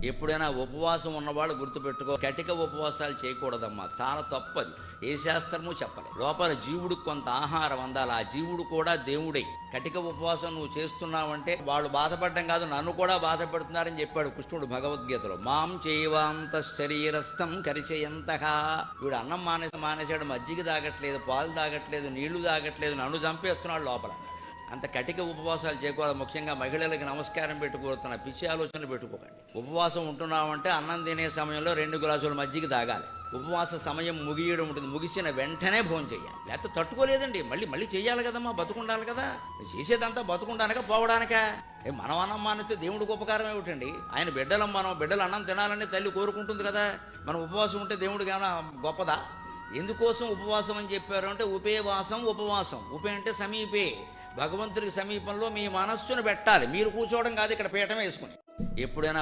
ఎప్పుడైనా ఉపవాసం ఉన్నవాళ్ళు గుర్తుపెట్టుకో, కటిక ఉపవాసాలు చేయకూడదమ్మా, చాలా తప్పది. ఏ శాస్త్రము చెప్పలేదు. లోపల జీవుడికి కొంత ఆహారం అందాలి, ఆ జీవుడు కూడా దేవుడే. కటిక ఉపవాసం నువ్వు చేస్తున్నావంటే వాళ్ళు బాధపడడం కాదు, నన్ను కూడా బాధపడుతున్నారని చెప్పాడు కృష్ణుడు భగవద్గీతలో. మాం చైవాంత శరీరస్థం కరిచయంతహా. వీడు అన్నం మానేశాడు, మజ్జిగ తాగట్లేదు, పాలు తాగట్లేదు, నీళ్లు తాగట్లేదు, నన్ను చంపేస్తున్నాడు లోపల. అంత కటిక ఉపవాసాలు చేయకూడదు. ముఖ్యంగా మహిళలకు నమస్కారం పెట్టుకోతున్న పిచ్చి ఆలోచనలు పెట్టుకోకండి. ఉపవాసం ఉంటున్నామంటే అన్నం తినే సమయంలో 2 గ్లాసుల మజ్జిగ తాగాలి. ఉపవాస సమయం ముగియడం ఉంటుంది, ముగిసిన వెంటనే భోజనం చేయాలి. లేకపోతే తట్టుకోలేదండి, మళ్ళీ చేయాలి కదమ్మా, బతుకుండాలి కదా. చేసేదంతా బతుకుండానక పోవడానిక. మనం అన్నం మానేస్తే దేవుడికి ఉపకారం ఏమిటండి? ఆయన బిడ్డలం, మనం బిడ్డలు అన్నం తినాలని తల్లి కోరుకుంటుంది కదా. మనం ఉపవాసం ఉంటే దేవుడికి ఏమైనా గొప్పదా? ఎందుకోసం ఉపవాసం అని చెప్పారు అంటే ఉపేవాసం, ఉపవాసం. ఉపే అంటే సమీపే, భగవంతుడికి సమీపంలో మీ మనస్సును పెట్టాలి. మీరు కూర్చోవడం కాదు, ఇక్కడ పీఠం వేసుకుని. ఎప్పుడైనా